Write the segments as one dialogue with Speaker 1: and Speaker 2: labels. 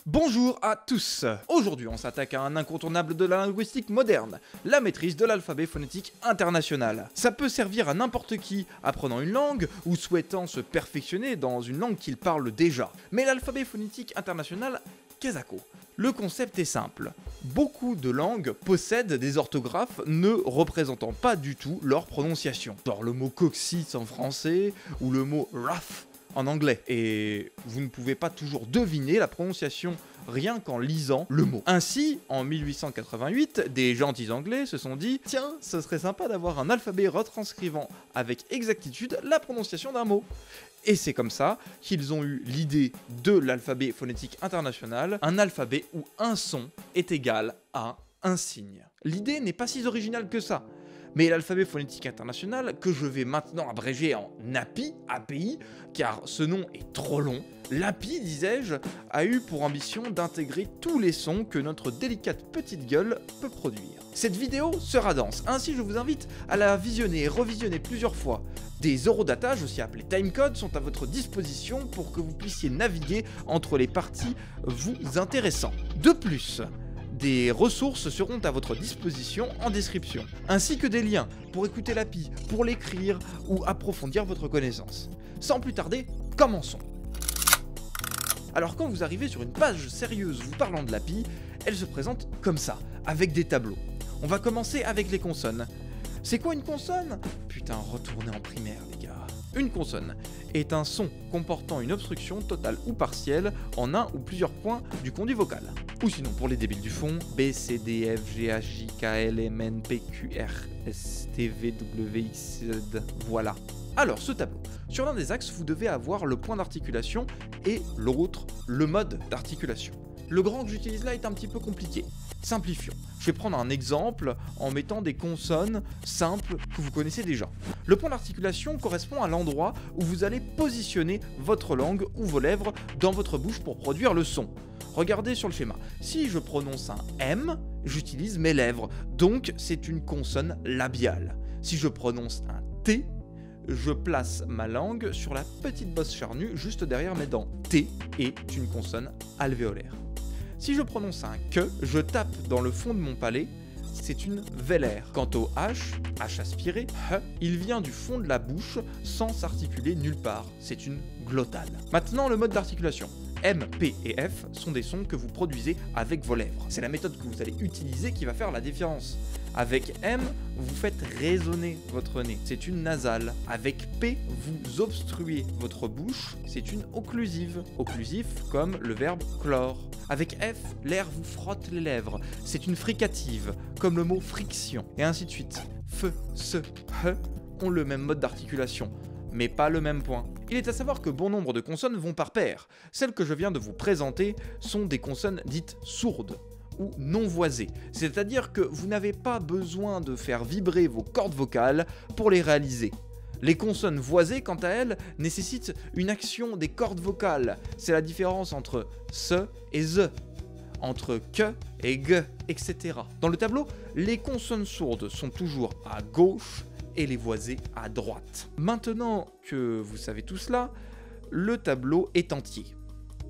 Speaker 1: Bonjour à tous. Aujourd'hui on s'attaque à un incontournable de la linguistique moderne, la maîtrise de l'alphabet phonétique international. Ça peut servir à n'importe qui apprenant une langue ou souhaitant se perfectionner dans une langue qu'il parle déjà. Mais l'alphabet phonétique international, qu'est-ce que c'est ? Le concept est simple. Beaucoup de langues possèdent des orthographes ne représentant pas du tout leur prononciation. Genre le mot coccyx en français ou le mot wrath en anglais. Et vous ne pouvez pas toujours deviner la prononciation rien qu'en lisant le mot. Ainsi, en 1888, des gentils anglais se sont dit « Tiens, ce serait sympa d'avoir un alphabet retranscrivant avec exactitude la prononciation d'un mot ». Et c'est comme ça qu'ils ont eu l'idée de l'alphabet phonétique international, un alphabet où un son est égal à un signe. L'idée n'est pas si originale que ça. Mais l'alphabet phonétique international, que je vais maintenant abréger en API, car ce nom est trop long, l'API, disais-je, a eu pour ambition d'intégrer tous les sons que notre délicate petite gueule peut produire. Cette vidéo sera dense, ainsi je vous invite à la visionner et revisionner plusieurs fois. Des eurodatages, aussi appelés timecodes, sont à votre disposition pour que vous puissiez naviguer entre les parties vous intéressant. De plus, des ressources seront à votre disposition en description, ainsi que des liens pour écouter l'API, pour l'écrire ou approfondir votre connaissance. Sans plus tarder, commençons. Alors quand vous arrivez sur une page sérieuse vous parlant de l'API, elle se présente comme ça, avec des tableaux. On va commencer avec les consonnes. C'est quoi une consonne ? Putain, retournez en primaire les gars. Une consonne est un son comportant une obstruction totale ou partielle en un ou plusieurs points du conduit vocal. Ou sinon pour les débiles du fond, B, C, D, F, G, H, J, K, L, M, N, P, Q, R, S, T, V, W, X, Z, voilà. Alors ce tableau, sur l'un des axes vous devez avoir le point d'articulation et l'autre le mode d'articulation. Le grand que j'utilise là est un petit peu compliqué. Simplifions. Je vais prendre un exemple en mettant des consonnes simples que vous connaissez déjà. Le point d'articulation correspond à l'endroit où vous allez positionner votre langue ou vos lèvres dans votre bouche pour produire le son. Regardez sur le schéma. Si je prononce un M, j'utilise mes lèvres, donc c'est une consonne labiale. Si je prononce un T, je place ma langue sur la petite bosse charnue juste derrière mes dents. T est une consonne alvéolaire. Si je prononce un que, je tape dans le fond de mon palais, c'est une vélaire. Quant au H aspiré, il vient du fond de la bouche sans s'articuler nulle part. C'est une glottale. Maintenant, le mode d'articulation. M, P et F sont des sons que vous produisez avec vos lèvres. C'est la méthode que vous allez utiliser qui va faire la différence. Avec M, vous faites résonner votre nez, c'est une nasale. Avec P, vous obstruez votre bouche, c'est une occlusive. Occlusif comme le verbe chlore. Avec F, l'air vous frotte les lèvres, c'est une fricative, comme le mot friction, et ainsi de suite. F, se, he ont le même mode d'articulation, mais pas le même point. Il est à savoir que bon nombre de consonnes vont par paire. Celles que je viens de vous présenter sont des consonnes dites sourdes ou non voisées, c'est-à-dire que vous n'avez pas besoin de faire vibrer vos cordes vocales pour les réaliser. Les consonnes voisées, quant à elles, nécessitent une action des cordes vocales. C'est la différence entre se et ze, entre que et ge, etc. Dans le tableau, les consonnes sourdes sont toujours à gauche et les voisées à droite. Maintenant que vous savez tout cela, le tableau est entier.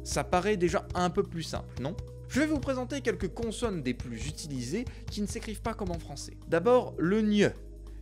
Speaker 1: Ça paraît déjà un peu plus simple, non ? Je vais vous présenter quelques consonnes des plus utilisées qui ne s'écrivent pas comme en français. D'abord, le gne,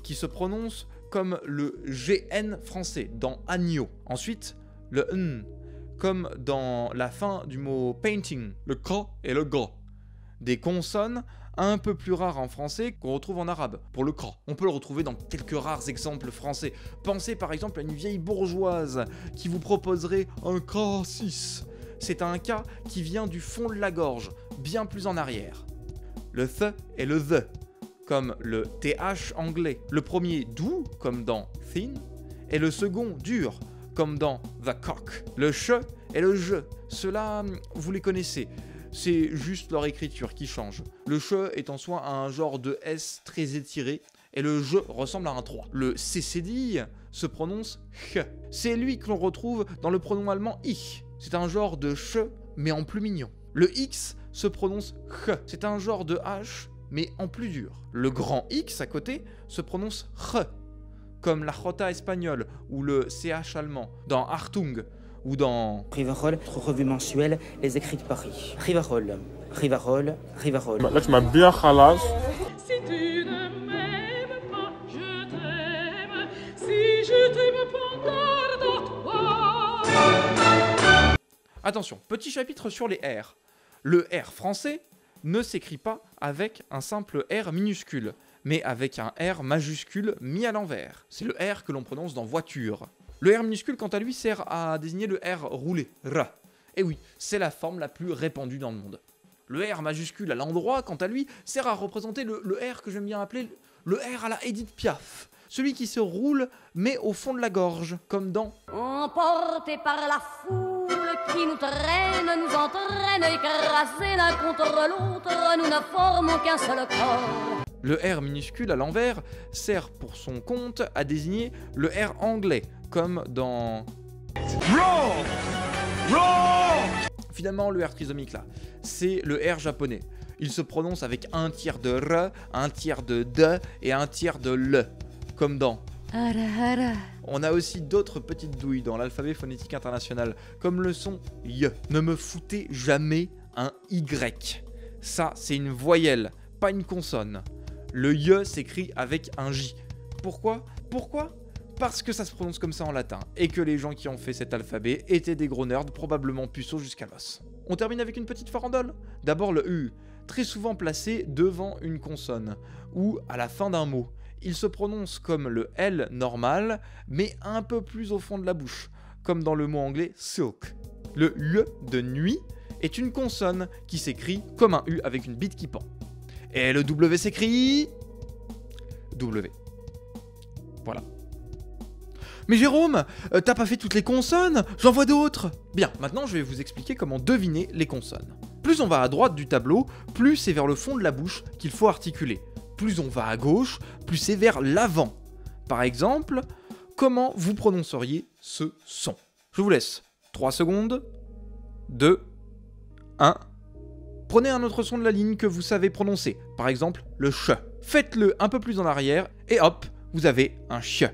Speaker 1: qui se prononce comme le GN français dans agneau. Ensuite, le n, comme dans la fin du mot painting, le k et le g. Des consonnes un peu plus rares en français qu'on retrouve en arabe, pour le k. On peut le retrouver dans quelques rares exemples français. Pensez par exemple à une vieille bourgeoise qui vous proposerait un K6. C'est un K qui vient du fond de la gorge, bien plus en arrière. Le th et le the, comme le th anglais. Le premier doux, comme dans thin, et le second dur, comme dans the cock. Le ch et le je, ceux-là, vous les connaissez. C'est juste leur écriture qui change. Le che est en soi un genre de S très étiré, et le je ressemble à un 3. Le ccdi se prononce ch. C'est lui que l'on retrouve dans le pronom allemand ich. C'est un genre de ch, mais en plus mignon. Le x se prononce ch. C'est un genre de h, mais en plus dur. Le grand X à côté se prononce r, comme la J espagnole ou le CH allemand dans Achtung ou dans
Speaker 2: Rivarol, notre revue mensuelle, les écrits de Paris. Rivarol, Rivarol, Rivarol.
Speaker 3: Là, tu m'as bien khalas.
Speaker 4: Si tu ne m'aimes pas, je t'aime. Si je t'aime, prends garde à toi.
Speaker 1: Attention, petit chapitre sur les R. Le R français ne s'écrit pas avec un simple R minuscule, mais avec un R majuscule mis à l'envers. C'est le R que l'on prononce dans voiture. Le R minuscule, quant à lui, sert à désigner le R roulé, R. Et oui, c'est la forme la plus répandue dans le monde. Le R majuscule à l'endroit, quant à lui, sert à représenter le R que j'aime bien appeler le R à la Edith Piaf. Celui qui se roule, mais au fond de la gorge, comme dans
Speaker 5: Emportés par la foule qui nous traîne, nous entraîne, écrasés l'un contre l'autre, nous ne formons qu'un seul corps.
Speaker 1: Le R minuscule à l'envers sert pour son compte à désigner le R anglais, comme dans Finalement, le R trisomique là, c'est le R japonais. Il se prononce avec un tiers de R, un tiers de D et un tiers de L, comme dans On a aussi d'autres petites douilles dans l'alphabet phonétique international, comme le son Y. Ne me foutez jamais un Y. Ça, c'est une voyelle, pas une consonne. Le Y s'écrit avec un J. Pourquoi ? Parce que ça se prononce comme ça en latin, et que les gens qui ont fait cet alphabet étaient des gros nerds, probablement puceaux jusqu'à l'os. On termine avec une petite farandole. D'abord le U, très souvent placé devant une consonne, ou à la fin d'un mot. Il se prononce comme le L normal, mais un peu plus au fond de la bouche, comme dans le mot anglais silk. Le U de nuit est une consonne qui s'écrit comme un U avec une bite qui pend. Et le W s'écrit W. Voilà. Mais Jérôme, t'as pas fait toutes les consonnes, j'en vois d'autres. Bien, maintenant je vais vous expliquer comment deviner les consonnes. Plus on va à droite du tableau, plus c'est vers le fond de la bouche qu'il faut articuler. Plus on va à gauche, plus c'est vers l'avant. Par exemple, comment vous prononceriez ce son ? Je vous laisse 3 secondes, 2, 1. Prenez un autre son de la ligne que vous savez prononcer, par exemple le ch. Faites-le un peu plus en arrière et hop, vous avez un ch.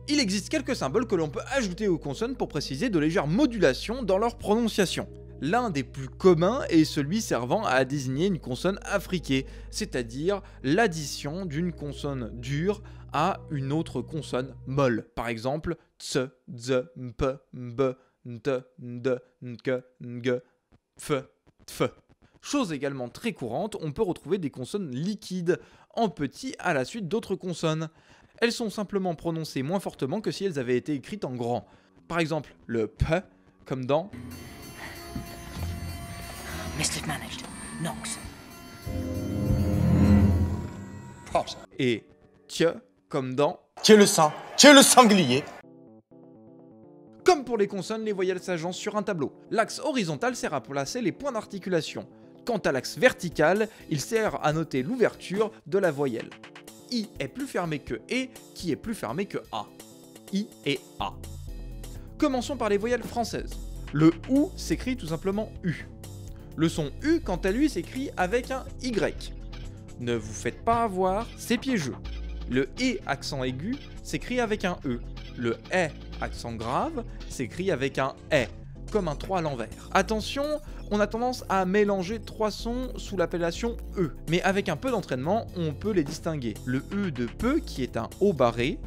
Speaker 1: Il existe quelques symboles que l'on peut ajouter aux consonnes pour préciser de légères modulations dans leur prononciation. L'un des plus communs est celui servant à désigner une consonne affriquée, c'est-à-dire l'addition d'une consonne dure à une autre consonne molle. Par exemple, ts, z, mp, mb, nt, nd, nk, ng, f, tf. Chose également très courante, on peut retrouver des consonnes liquides en petit à la suite d'autres consonnes. Elles sont simplement prononcées moins fortement que si elles avaient été écrites en grand. Par exemple, le P, comme dans
Speaker 2: Mismanaged. Nox.
Speaker 1: et T, comme dans
Speaker 6: Tu es le sang, tu es le sanglier.
Speaker 1: Comme pour les consonnes, les voyelles s'agencent sur un tableau. L'axe horizontal sert à placer les points d'articulation. Quant à l'axe vertical, il sert à noter l'ouverture de la voyelle. I est plus fermé que E, qui est plus fermé que A. I et A. Commençons par les voyelles françaises. Le OU s'écrit tout simplement U. Le son U, quant à lui, s'écrit avec un Y. Ne vous faites pas avoir, c'est piégeux. Le E accent aigu s'écrit avec un E. Le E accent grave s'écrit avec un E, comme un 3 à l'envers. Attention, on a tendance à mélanger 3 sons sous l'appellation E, mais avec un peu d'entraînement, on peut les distinguer. Le E de peu, qui est un O barré,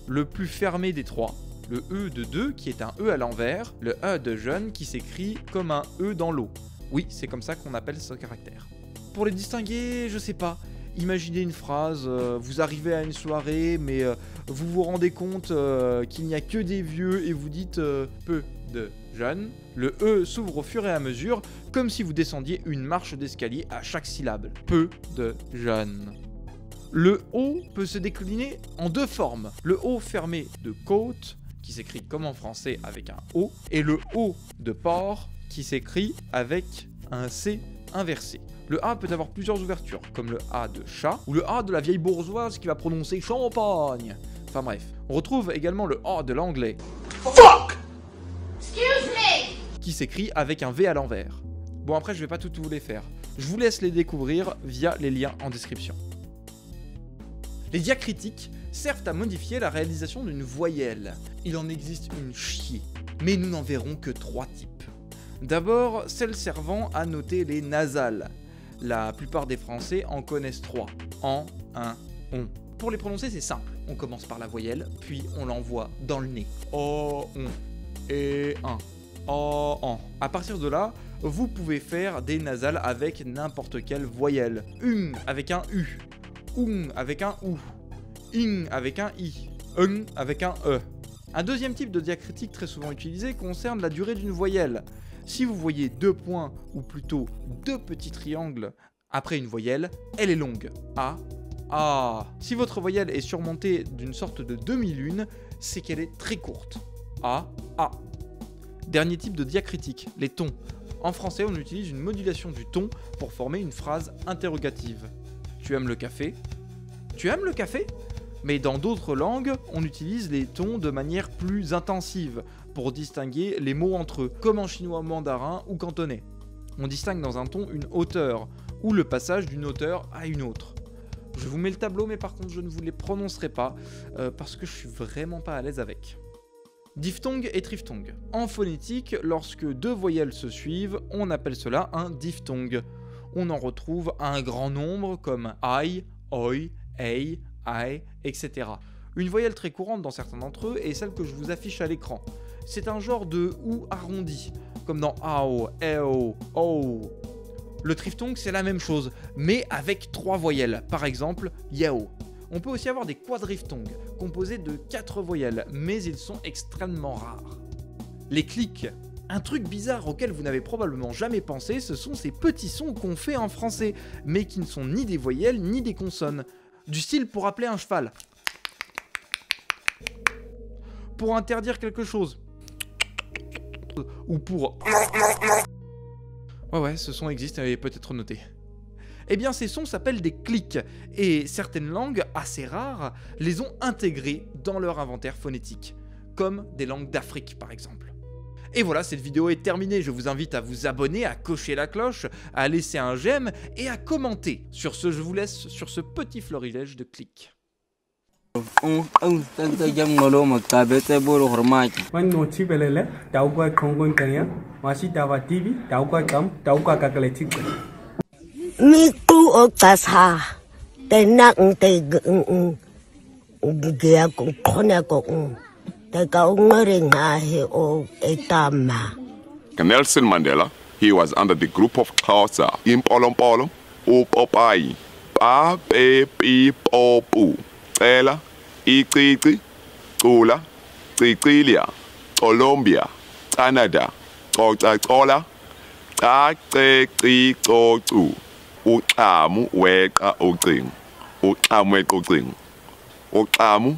Speaker 1: le plus fermé des 3. Le E de 2, qui est un E à l'envers. Le E de jeune, qui s'écrit comme un E dans l'eau. Oui, c'est comme ça qu'on appelle ce caractère. Pour les distinguer, je sais pas. Imaginez une phrase, vous arrivez à une soirée, mais vous vous rendez compte qu'il n'y a que des vieux et vous dites peu de jeunes. Le E s'ouvre au fur et à mesure, comme si vous descendiez une marche d'escalier à chaque syllabe. Peu de jeunes. Le O peut se décliner en 2 formes. Le O fermé de côte, qui s'écrit comme en français avec un O, et le O de porc, qui s'écrit avec un C inversé. Le A peut avoir plusieurs ouvertures, comme le A de chat, ou le A de la vieille bourgeoise qui va prononcer champagne. Enfin bref, on retrouve également le A de l'anglais. Fuck! Excuse me! Qui s'écrit avec un V à l'envers. Bon après je vais pas tout vous les faire. Je vous laisse les découvrir via les liens en description. Les diacritiques servent à modifier la réalisation d'une voyelle. Il en existe une chier. mais nous n'en verrons que 3 types. D'abord, celles servant à noter les nasales. La plupart des Français en connaissent 3. En, un, on. Pour les prononcer, c'est simple. On commence par la voyelle, puis on l'envoie dans le nez. O, on. Et un. O, en. À partir de là, vous pouvez faire des nasales avec n'importe quelle voyelle. Avec un U. Avec un OU. Avec un I. Avec un E. Un deuxième type de diacritique très souvent utilisé concerne la durée d'une voyelle. Si vous voyez 2 points, ou plutôt 2 petits triangles après une voyelle, elle est longue. A, A. Si votre voyelle est surmontée d'une sorte de demi-lune, c'est qu'elle est très courte. A, A. Dernier type de diacritique, les tons. En français, on utilise une modulation du ton pour former une phrase interrogative. Tu aimes le café? Tu aimes le café? Mais dans d'autres langues, on utilise les tons de manière plus intensive pour distinguer les mots entre eux, comme en chinois mandarin ou cantonais. On distingue dans un ton une hauteur, ou le passage d'une hauteur à une autre. Je vous mets le tableau, mais par contre je ne vous les prononcerai pas, parce que je suis vraiment pas à l'aise avec. Diphtongue et triphtongue. En phonétique, lorsque 2 voyelles se suivent, on appelle cela un diphtongue. On en retrouve un grand nombre comme I, oi, ei, ai, etc. Une voyelle très courante dans certains d'entre eux est celle que je vous affiche à l'écran. C'est un genre de OU arrondi, comme dans AO, EO, OU. Le triphtongue, c'est la même chose, mais avec 3 voyelles, par exemple YAO. On peut aussi avoir des quadriphtongues, composés de 4 voyelles, mais ils sont extrêmement rares. Les clics. Un truc bizarre auquel vous n'avez probablement jamais pensé, ce sont ces petits sons qu'on fait en français, mais qui ne sont ni des voyelles ni des consonnes. Du style pour appeler un cheval. Pour interdire quelque chose. Ou pour... Ouais, ce son existe et est peut-être noté. Eh bien, ces sons s'appellent des clics, et certaines langues, assez rares, les ont intégrés dans leur inventaire phonétique, comme des langues d'Afrique par exemple. Et voilà, cette vidéo est terminée, je vous invite à vous abonner, à cocher la cloche, à laisser un j'aime et à commenter. Sur ce, je vous laisse sur ce petit florilège de clics.
Speaker 3: Nelson Mandela, he was under the group of Xhosa, Impolompolo, Upopai, Pa Pe Pi Po Pu, Cela, Icici, Cula, Cicilia, Colombia, Canada, Coca-Cola, Caci Cocu, Ucamu Weka Ucing, Ucamu Ucing, Ucamu